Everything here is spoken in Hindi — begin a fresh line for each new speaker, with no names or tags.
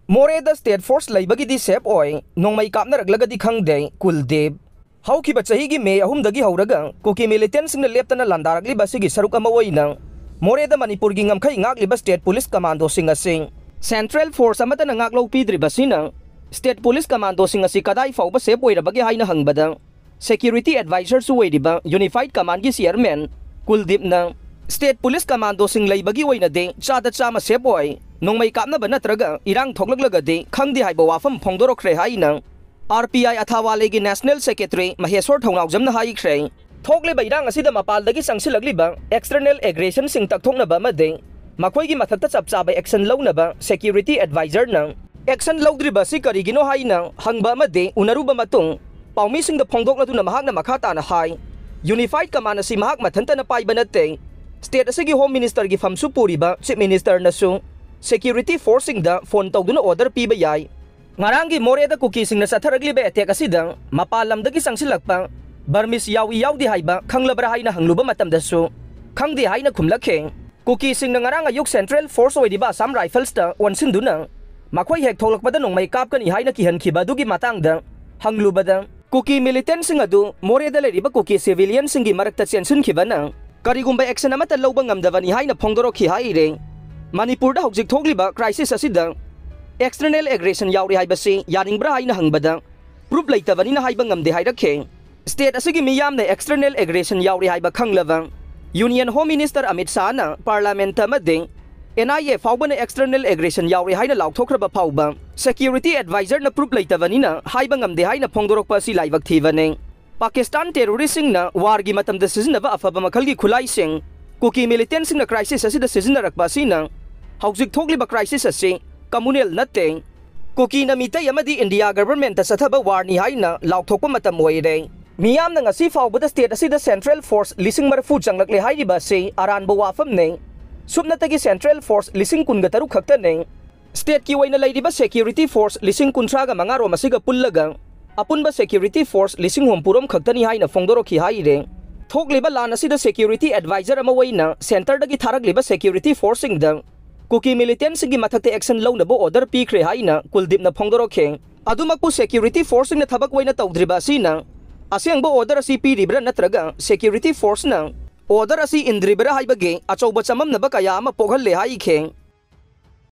मोरेदा स्टेट फोर्स लैबगी सेफ ओय नोंमै कापनरगलगदी खंगदे कुलदेव हौखिबा चहीगी मे अहुमदगी हौरगा कुकी मिलिटेंट सिंगना लेप्तना लांदारगलिबा सिगी सरुक अमा ओइना मोरेदा मणिपुर की ngमखै ngakliba स्टेट पुलिस कमांडो सिंग असि सेंट्रल फोर्स अमतना ngaklau पीद्रिबसिना स्टेट पुलिस कमांडो सिंग असि कदाई फाउबा सेफ ओइरबगे हाइना हंगबदा सेक्यूरिटी एडवाइजर सु ओइरिबा यूनिफाइड कमांड की चेयरमैन कुलदीपना स्टेट पुलिस कमांडो सिंग लैबगी ओइनदे चादा चामा सेफ ओइ नोंमै कापनबा नत्रगा इरांग थोकलगलगदे खंगदे हाइबा वाफम फोंदोरखरे हाइना आरपीआई अथावाले की नेशनल सेक्रेटरी महेश्वर थौनाउजमना हाइख्रे थोकलेबा इरांग असिदा मपालदगी संगसिलगलिबा एक्सटर्नल एग्रेशन सिंग तकथोकनबा अमदे मखोइगी मथक्ता चपचाबा एक्शन लौनबा सेक्यूरिटी एडवाइजर न एक्शन लौद्रिबा सि करिगिनो हाइना हंगबा अमदे उनरुबा मतुंग पाउमी सिंग द फोंदोकलदुना महाकना मखा ताना हाइ यूनिफाइड कमांड असि महाक मथंतना पाइबा नते स्टेट असि होम मिनिस्टर की फमसु पुरिबा चीफ मिनिस्टर नसु सेक्यूरिटी फोर्स सिंग द फोन तौदुना ऑर्डर पीबा याइ ngaranggi moreदा कुकी सिंगना सथरगलिबे अटैक असिदा मपाल लमदगी संगसिलक्पा बर्मिस यावी यावदी हाइबा खंगलबरा हाइना हंगलुबा मतमदसु खंगदे हाइना खुमलखे कुकी सिंगना ngarang अयुक सेंट्रल फोर्स ओइदिबा असम राइफल्स ता वनसिनदुना मखोइ हेक थोलकपदा नोंमै कापकनी हाइना किहनखिबा दुगी मातांगदा हंगलुबदा कुकी मिलिटेंट सिंग अदु मोरेदा लेरिबा कुकी सिविलियन सिंगी मरकता चेनसिनखिबना करिगुंबा एक्शन अमता लौबा ngamdabani हाइना फोंदोरखि हाइरे मणिपुरदा हौजिक थोगलिबा क्राइसिस असिदा एक्सटर्नल एग्रेशन यावरी हाइबसे यानिंगब्रा हाइना हंगबदा प्रूफ लैतबनिना हाइबा ngamde हाइरखे स्टेट असigi मियामने एक्सटर्नल एग्रेशन यावरी हाइबा खंगलबा union home minister Amit Shah ना पार्लियामेंट अमदे एनआईए फाउबने एक्सटर्नल एग्रेशन यावरी हाइना लाउथोखरबा फाउबा सिक्यूरिटी एडवाइजर ना प्रूफ लैतबनिना हाइबा ngamde हाइना फोंदोरकपा असि लाइबक थीबने पाकिस्तान टेररिस्ट सिंगना वार की मतमदा सिजनबा अफबा मखलगी खुलाई सिंग कुकी मिलिटेंट सिंगना क्राइसिस असिदा सिजनरकपा सिना हौजिक थोगलिबा क्राइसिस असि कम्युनल नते कुकी नमितै अमदी इंडिया गवर्नमेंट सथब वारनी हाइना लाउथोकपा मतम ओइरे मियामना ngasi फाउबदा स्टेट असिदा सेंट्रल फोर्स लिसिंग मरफु चंगलकले हाइरिबा से अरानबो वाफमने सुबनतगी सेंट्रल फोर्स लिसिंग कुनगतरु खक्तने स्टेट की ओइना लैरिबा सेक्यूरिटी फोर्स लिसिंग कुनथ्रागा मंगारो मसिगा पुल्लगा अपुनबा सेक्यूरिटी फोर्स लिसिंग होमपुरम खक्तनी हाइना फोंदोरखि हाइरे थोकलेबा लान असिदा सेक्यूरिटी एडवाइजर अमा ओइना सेंटरदगी थारगलेबा सेक्यूरिटी फोर्सिंग द कुकी मिलिटेंट सिंगी मथक्ते एक्शन लौनबो ऑर्डर पीख्रे हाइना कुलदीपना फोंदोरखे अदुमकपु सेक्यूरिटी फोर्सिंगना थबक ओइना तौद्रिबा सिना असेंगबो ऑर्डर असि पीरिब्रा नत्रगा सेक्यूरिटी फोर्सना ऑर्डर असि इंद्रिब्रा हाइबगे अचौबा चममनबा कया अमा पोगहल्ले हाइखे